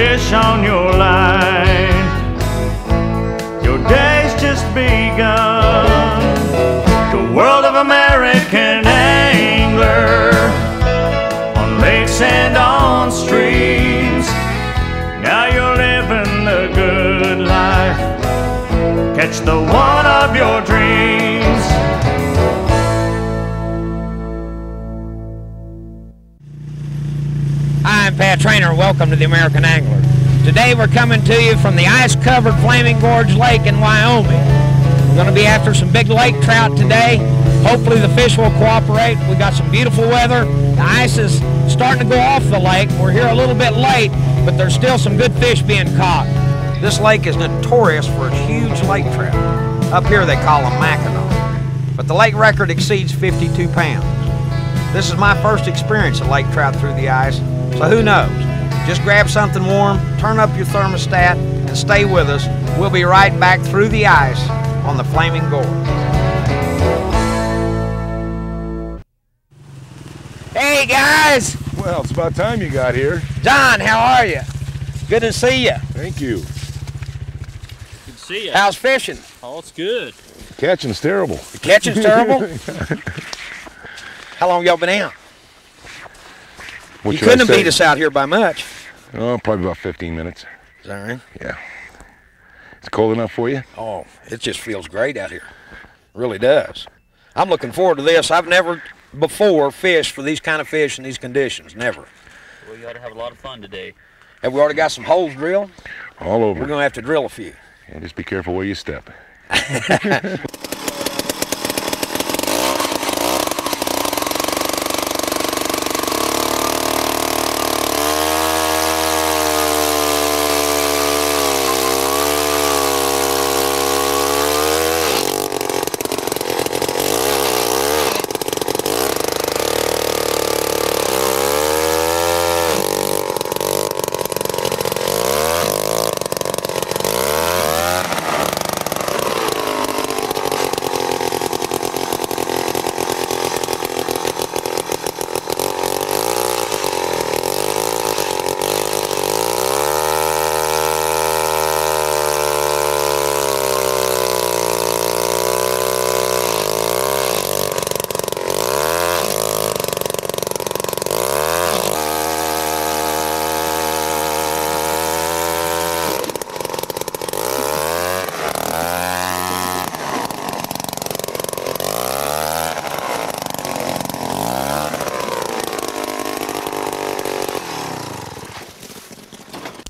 fish on your line. Your day's just begun. The world of American angler, on lakes and on streams. Now you're living the good life. Catch the one of your dreams. Hi, I'm Pat Trainer. Welcome to the American Angler. Today we're coming to you from the ice-covered Flaming Gorge Lake in Wyoming. We're going to be after some big lake trout today. Hopefully the fish will cooperate. We got some beautiful weather. The ice is starting to go off the lake. We're here a little bit late, but there's still some good fish being caught. This lake is notorious for its huge lake trout. Up here they call them Mackinaw, but the lake record exceeds 52 pounds. This is my first experience of lake trout through the ice, so who knows? Just grab something warm, turn up your thermostat, and stay with us. We'll be right back through the ice on the Flaming Gorge. Hey guys! Well, it's about time you got here. John, how are you? Good to see you. Thank you. Good to see you. How's fishing? Oh, it's good. Catching's terrible. The catching's terrible? How long y'all been out? You couldn't have beat us out here by much. Oh, probably about 15 minutes. Is that right? Yeah. It's cold enough for you? Oh, it just feels great out here. It really does. I'm looking forward to this. I've never before fished for these kind of fish in these conditions. Never. Well, you ought to have a lot of fun today. Have we already got some holes drilled? All over. We're going to have to drill a few. Yeah, just be careful where you step.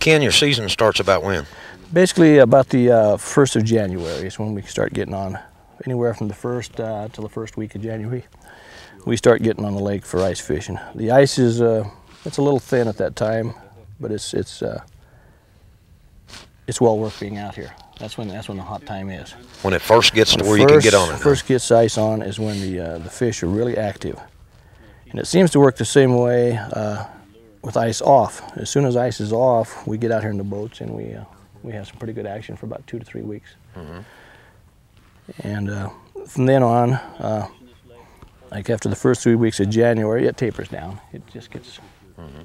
Ken, your season starts about when? Basically about the 1st of January is when we start getting on. Anywhere from the 1st till the first week of January, we start getting on the lake for ice fishing. The ice is it's a little thin at that time, but it's well worth being out here. That's when the hot time is. When it first gets to where you can get on it. First gets ice on is when the fish are really active, and it seems to work the same way with ice off. As soon as ice is off, we get out here in the boats and we have some pretty good action for about 2 to 3 weeks. Mm-hmm. And from then on, like after the first 3 weeks of January, it tapers down. It just gets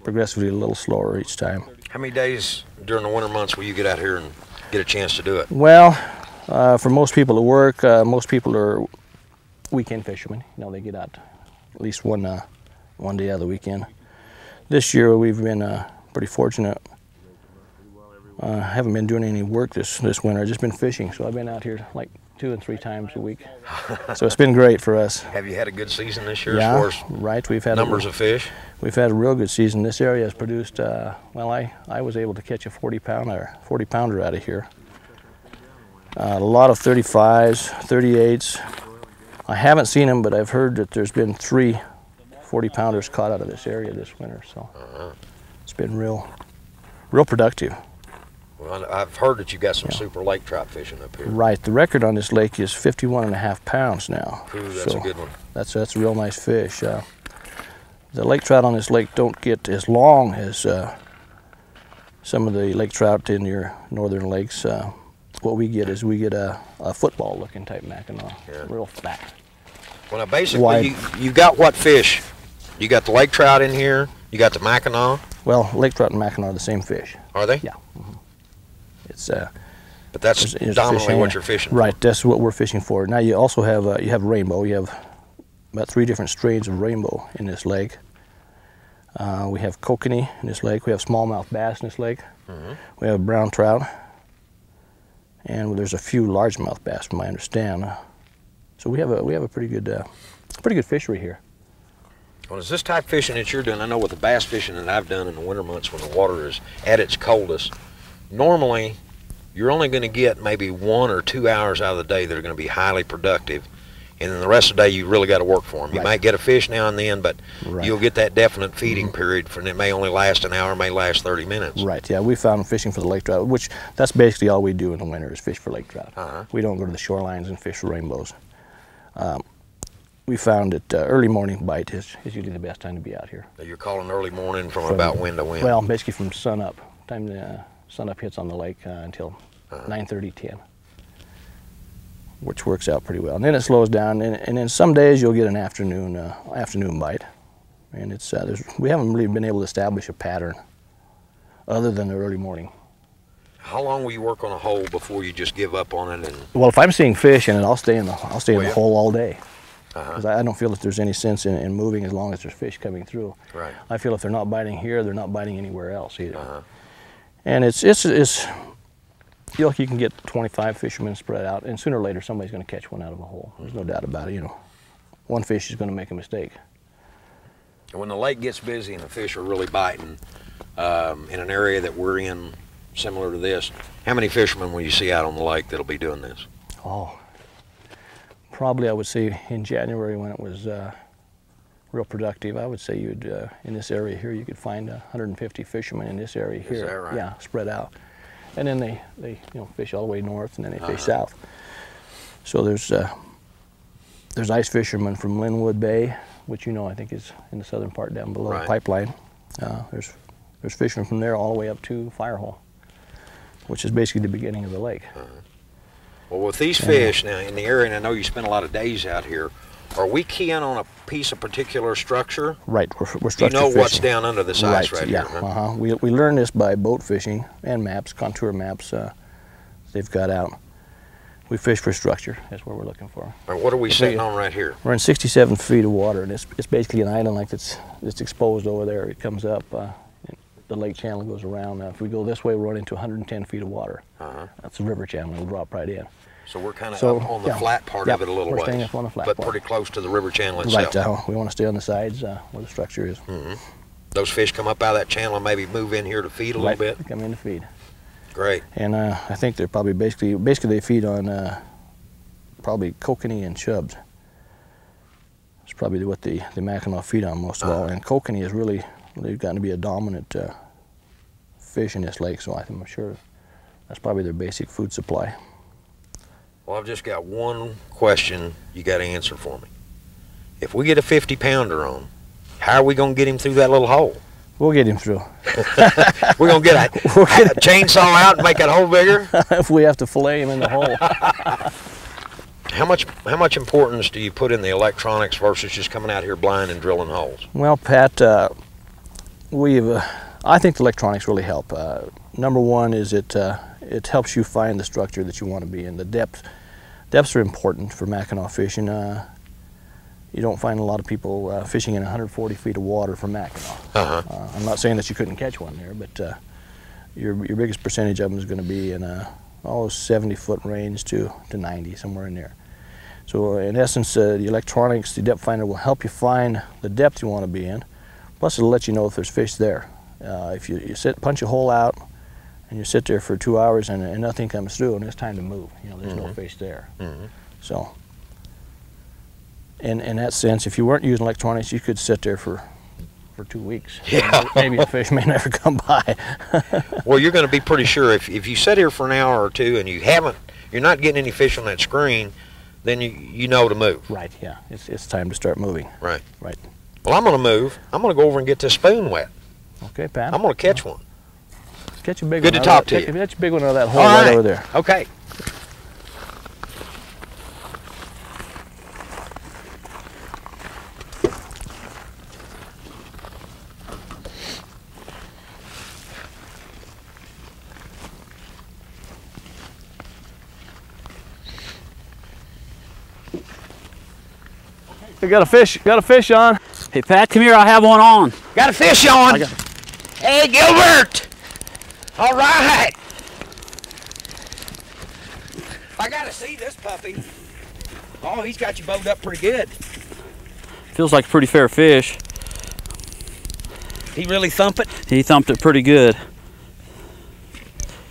progressively a little slower each time. How many days during the winter months will you get out here and get a chance to do it? Well, for most people at work, most people are weekend fishermen. You know, they get out at least one day out of the weekend. This year we've been pretty fortunate. Haven't been doing any work this winter. I've just been fishing, so I've been out here like 2 and 3 times a week. So it's been great for us. Have you had a good season this year? Yeah, as far as right. We've had numbers of fish. We've had a real good season. This area has produced. Well, I was able to catch a 40 pounder out of here. A lot of 35s, 38s. I haven't seen them, but I've heard that there's been 3 40-pounders caught out of this area this winter, so it's been real productive. Well, I've heard that you got some super lake trout fishing up here. Right, the record on this lake is 51.5 pounds now. Ooh, that's a good one. That's a real nice fish. The lake trout on this lake don't get as long as some of the lake trout in your northern lakes. What we get is a football-looking type Mackinaw, real fat. Well, now basically, you've got what fish? You got the lake trout in here, you got the Mackinaw, Well, lake trout and Mackinaw are the same fish. Are they? Yeah. It's But that's there's dominantly fish what you're fishing for. Right, that's what we're fishing for. Now you also have you have rainbow. You have about 3 different strains of rainbow in this lake. We have kokanee in this lake. We have smallmouth bass in this lake. We have brown trout, and there's a few largemouth bass, from what I understand. So we have a pretty good fishery here. Well, is this type fishing that you're doing? I know with the bass fishing that I've done in the winter months when the water is at its coldest, normally you're only going to get maybe 1 or 2 hours out of the day that are going to be highly productive, and then the rest of the day you really got to work for them. You might get a fish now and then, but you'll get that definite feeding period, and it may only last an hour, may last 30 minutes. Right, yeah, we found fishing for the lake trout, which that's basically all we do in the winter is fish for lake trout. We don't go to the shorelines and fish for rainbows. We found that early morning bite is usually the best time to be out here. So you're calling early morning from about when to when? Well, basically from sun up. Time the sun up hits on the lake until 9:30, 10, which works out pretty well. And then it slows down, and then some days you'll get an afternoon bite, and it's we haven't really been able to establish a pattern other than the early morning. How long will you work on a hole before you just give up on it? And well, if I'm seeing fish in it, I'll stay in the hole all day. Because I don't feel that there's any sense in moving as long as there's fish coming through. Right. I feel if they're not biting here, they're not biting anywhere else either. And it's you know, you can get 25 fishermen spread out, and sooner or later somebody's going to catch one out of a hole. There's no doubt about it. You know, one fish is going to make a mistake. And when the lake gets busy and the fish are really biting, in an area that we're in, similar to this, how many fishermen will you see out on the lake that'll be doing this? Oh, probably I would say in January when it was real productive, I would say you'd in this area here you could find 150 fishermen in this area here. Is that right? Yeah, spread out. And then they you know, fish all the way north, and then they fish south. So there's ice fishermen from Linwood Bay, which you know I think is in the southern part down below the pipeline. There's fishermen from there all the way up to Firehole, which is basically the beginning of the lake. Well, with these fish now in the area, and I know you spend a lot of days out here, are we keying on a piece of particular structure? Right, we're structure You know fishing. what's down under this ice right yeah. here? Huh? We learned this by boat fishing and maps, contour maps they've got out. We fish for structure, that's what we're looking for. All right, what are we sitting on right here? We're in 67 feet of water, and it's basically an island like it's exposed over there. It comes up, the lake channel goes around. If we go this way, we'll run into 110 feet of water. That's the river channel, it'll drop right in. So we're kind of up on the flat part of it a little we're ways, staying up on the flat but part. pretty close to the river channel itself. Right, we want to stay on the sides where the structure is. Those fish come up out of that channel and maybe move in here to feed a little bit? They come in to feed. Great. And I think they're probably basically they feed on probably kokanee and chubs. It's probably what the Mackinaw feed on most of all. And kokanee is really gotten to be a dominant fish in this lake, so I'm sure that's probably their basic food supply. Well, I've just got one question you got to answer for me. If we get a 50-pounder on, how are we going to get him through that little hole? We'll get him through. We're going to get a chainsaw out and make that hole bigger? If we have to fillet him in the hole. How much importance do you put in the electronics versus just coming out here blind and drilling holes? Well, Pat, I think the electronics really help. Number one is it helps you find the structure that you want to be in. The depths are important for Mackinaw fishing. You don't find a lot of people fishing in 140 feet of water for Mackinaw. I'm not saying that you couldn't catch one there, but your biggest percentage of them is going to be in a 70-foot range to 90, somewhere in there. So in essence, the electronics, the depth finder will help you find the depth you want to be in. Plus it'll let you know if there's fish there. If you punch a hole out and you sit there for 2 hours and nothing comes through and it's time to move, you know, there's no fish there. So in that sense, if you weren't using electronics, you could sit there for 2 weeks. Yeah. Maybe the fish may never come by. Well, you're going to be pretty sure if you sit here for an hour or two and you're not getting any fish on that screen, then you know to move. Right, yeah. It's time to start moving. Right. Right. Well, I'm going to move. I'm going to go over and get this spoon wet. Okay, Pat. I'm going to catch one. Catch a big Good one. to talk to you. Catch a big one out of that hole All right right over there. Okay. We got a fish on. Hey, Pat, come here. I have one on. Got a fish on. Hey, Gilbert. All right. I got to see this puppy. Oh, he's got you bowed up pretty good. Feels like a pretty fair fish. He really thump it? He thumped it pretty good.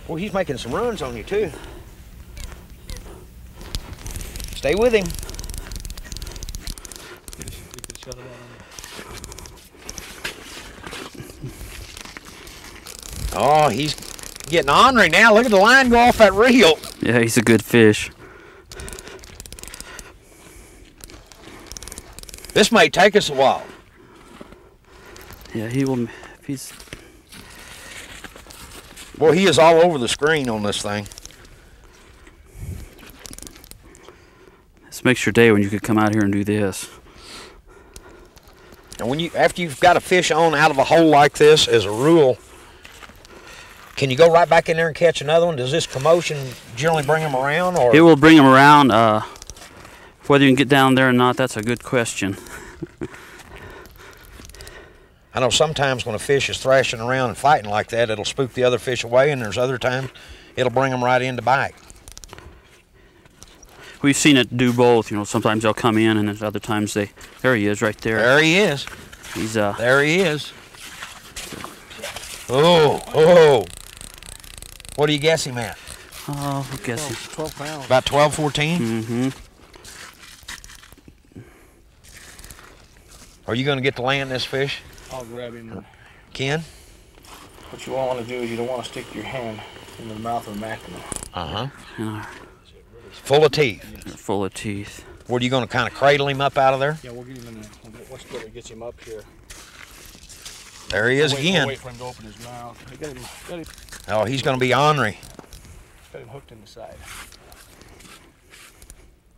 Well, he's making some runs on you, too. Stay with him. Oh, he's getting ornery now. Look at the line go off that reel. Yeah, he's a good fish. This may take us a while. Yeah, he will. If he's. Boy, he is all over the screen on this thing. This makes your day when you could come out here and do this. And when after you've got a fish on out of a hole like this, as a rule, can you go right back in there and catch another one? Does this commotion generally bring them around, or it will bring them around? Whether you can get down there or not, that's a good question. I know sometimes when a fish is thrashing around and fighting like that, it'll spook the other fish away, and there's other times it'll bring them right in to bite. We've seen it do both. You know, sometimes they'll come in, and then other times they. There he is, right there. There he is. He's There he is. Oh. What do you guess him at? Oh, I guess he's 12 pounds. About 12, 14? Mm-hmm. Are you going to get to land this fish, I'll grab him. Ken? What you want to do is you don't want to stick your hand in the mouth of a mackerel. Yeah, Full of teeth. they're full of teeth. What, are you going to kind of cradle him up out of there? Yeah, we'll get him in there. Once gets him up here. There he is again. Wait for him to open his mouth. Got him Oh, he's going to be ornery. hooked in the side.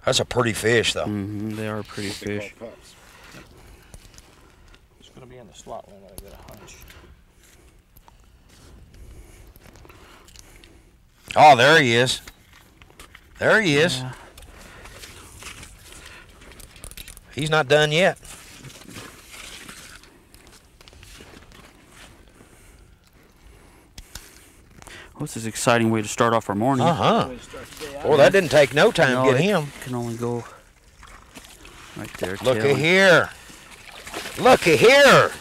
That's a pretty fish, though. Mm-hmm. They are pretty fish. It's going to be in the slot limit, I got a hunch. Oh, there he is. There he is. Yeah. He's not done yet. Well, this is an exciting way to start off our morning. Well, that didn't take no time to get him. Can only go right there. Look at here. Look at here.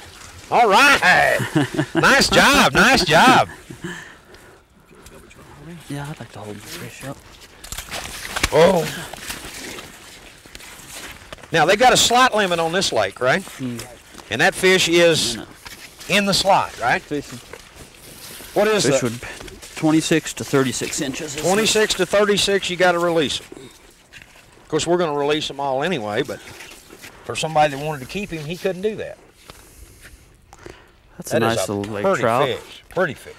All right. Nice job. Nice job. Yeah, I'd like to hold the fish up. Oh. Now, they got a slot limit on this lake, right? And that fish is in the slot, right? What is Fish that? would 26 to 36 inches. 26 to 36, you got to release them. Of course, we're going to release them all anyway, but for somebody that wanted to keep him, he couldn't do that. That's a nice little lake trout. Fish. Pretty fish.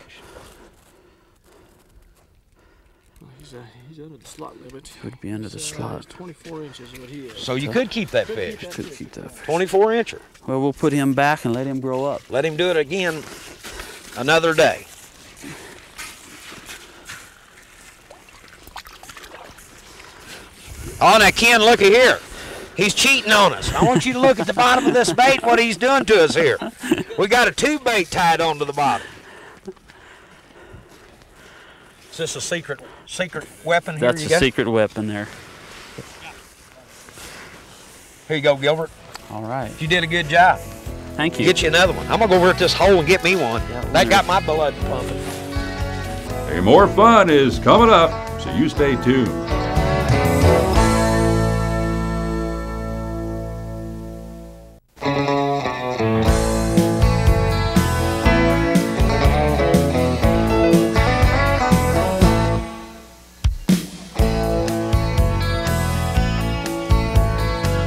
He's under the slot limit. Could be under the slot. 24 inches is what he is. So you could keep that fish. Could keep that fish. 24 incher. Well, we'll put him back and let him grow up. Let him do it again another day. Oh, now, Ken, look at here. He's cheating on us. I want you to look at the bottom of this bait, what he's doing to us here. We got a tube bait tied onto the bottom. Is this a secret weapon here? That's a secret weapon there. Here you go, Gilbert. All right. You did a good job. Thank you. Get you another one. I'm going to go over at this hole and get me one. That got my blood pumping. Hey, more fun is coming up, so you stay tuned.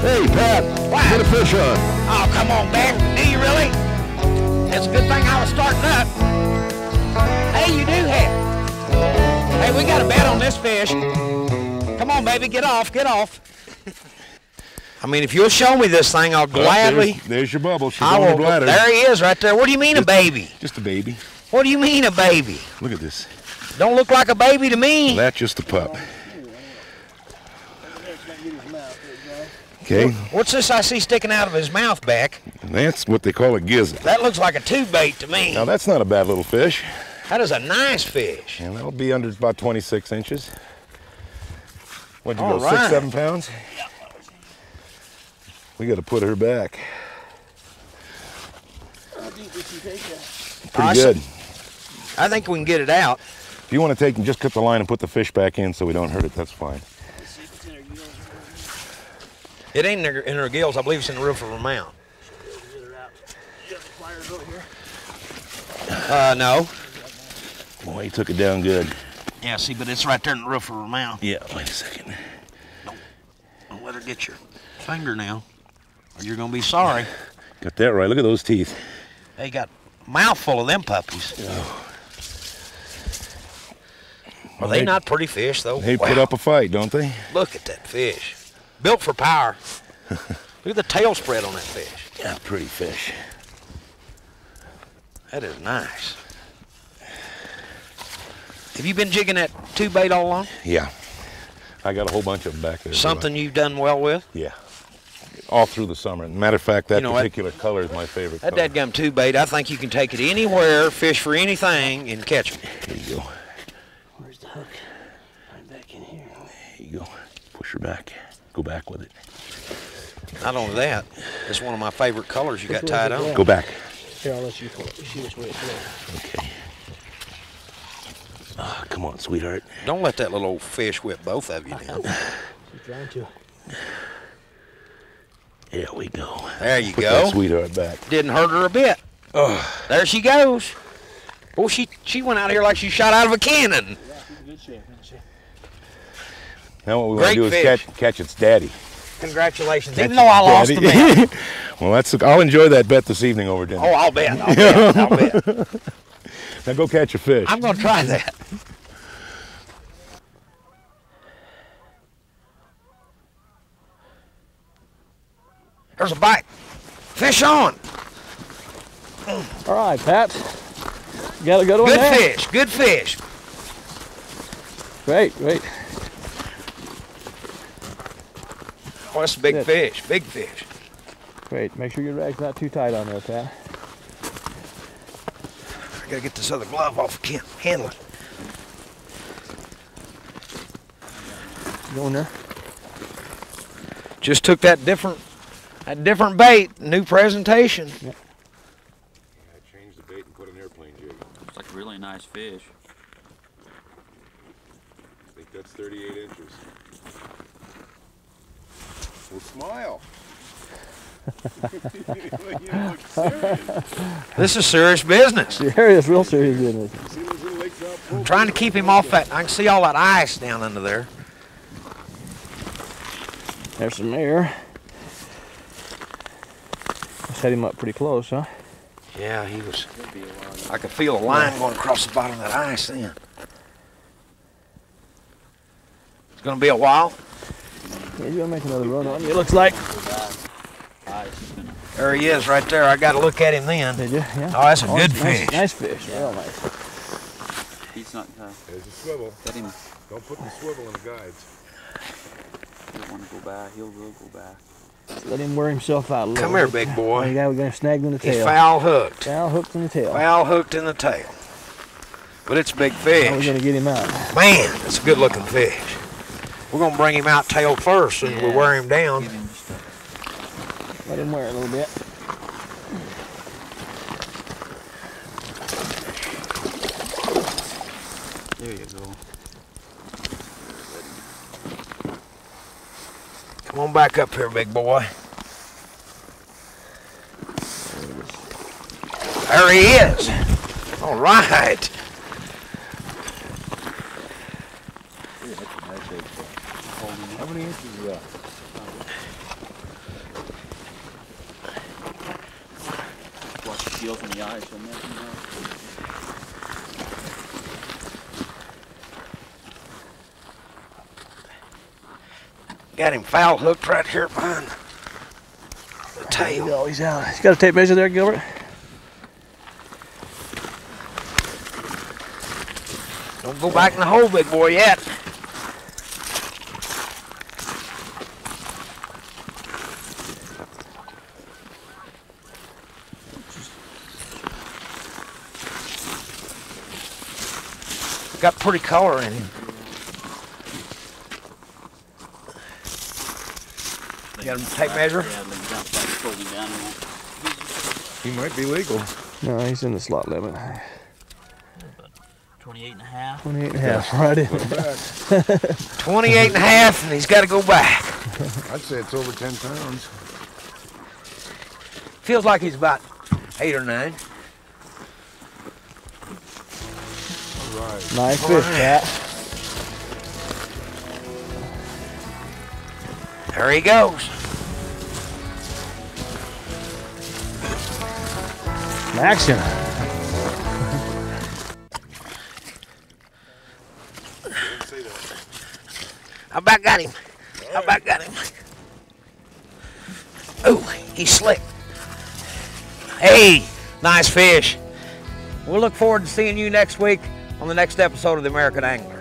Hey, Pat, get a fish on. Oh, come on, man. Do you really? It's a good thing I was starting up. Hey, you do have. Hey, we got a bet on this fish. Come on, baby. Get off. Get off. I mean, if you'll show me this thing, I'll gladly. There's your bubble. She's I on the will. bladder. There he is right there. What do you mean a baby? Just a baby. What do you mean a baby? Look at this. Don't look like a baby to me. That's just a pup. Okay. What's this I see sticking out of his mouth, Beck? That's what they call a gizzard. That looks like a tube bait to me. Now that's not a bad little fish. That is a nice fish. And that'll be under about 26 inches. What'd you All go, right. 6, 7 pounds? We got to put her back. Pretty good. I think we can get it out. If you want to take and just cut the line and put the fish back in so we don't hurt it, that's fine. It ain't in her gills. I believe it's in the roof of her mouth. No. Boy, he took it down good. Yeah, see, but it's right there in the roof of her mouth. Yeah, wait a second. Don't let her get your finger now, or you're gonna be sorry. Got that right. Look at those teeth. They got a mouthful of them puppies. Oh. Are they not pretty fish, though? They put up a fight, don't they? Look at that fish. Built for power. Look at the tail spread on that fish. Yeah, pretty fish. That is nice. Have you been jigging that tube bait all along? Yeah. I got a whole bunch of them back there. Something you've done well with? Yeah. All through the summer. Matter of fact, that You know what? particular color is my favorite That color. dadgum tube bait, I think you can take it anywhere, fish for anything, and catch them. There you go. Where's the hook? Right back in here. There you go. Push her back. Go back with it. Not only that, it's one of my favorite colors you got tied on. Go back. Here, I'll let you pull it. See which way it's going. Okay. Oh, come on, sweetheart. Don't let that little old fish whip both of you down. She's trying to. There we go. There you Put go. that sweetheart back. Didn't hurt her a bit. Oh. There she goes. Boy, she went out here like she shot out of a cannon. Now what we want to do is Great fish. catch its daddy. Congratulations. Catch Even though I lost its the daddy. bet. Well, I'll enjoy that bet this evening over dinner. Oh, I'll bet. I'll bet. Now go catch a fish. I'm going to try that. There's a bite. Fish on. All right, Pat. You got a good one Good there? fish. Good fish. Great, great. Oh, that's a big Good. fish. Big fish. Great. Make sure your rag's not too tight on there, Pat. I gotta get this other glove off. I can't handle it. Go in there. Just took that different bait. New presentation. I changed the bait and put an airplane jig. It's like a really nice fish. I think that's 38 inches. Well, smile. You look serious. This is serious business. Serious, real serious business. See those little lakes out? I'm trying to keep him off that. I can see all that ice down under there. There's some air. Set him up pretty close, huh? Yeah, he was. I could feel a line going across the bottom of that ice then. It's gonna be a while. Yeah, he's gonna make another run on you, it looks like. There he is right there. I gotta look at him then. Did you? Yeah. Oh, that's a good nice, fish. Nice fish, real nice. He's not. There's a swivel. Let him. Don't put the swivel in the guides. He'll want to go back. He'll go back. Let him wear himself out a little Come here, bit. big boy. You got, we're gonna snag him in the He's tail. foul hooked. Foul hooked in the tail. Foul hooked in the tail. But it's a big How are we fish. gonna get him out? Man, it's a good looking fish. We're gonna bring him out tail first and we wear him down. Let him wear it a little bit. There you go. Come on back up here, big boy. There he is. All right. How many inches is that? Watch the gills in the eyes. Got him foul hooked right here behind the tail. Oh, he's out. He's got a tape measure there, Gilbert. Don't go back in the hole, big boy, yet. Got pretty color in him. You got him tape measure? He might be legal. No, he's in the slot limit. 28 and a half. 28 and a half, right in. 28 and a half, and he's got to go back. I'd say it's over 10 pounds. Feels like he's about 8 or 9. All right. Nice fish, Cat. There he goes. Action. I about got him. I about got him. Oh, he's slick. Hey, nice fish. We'll look forward to seeing you next week on the next episode of The American Angler.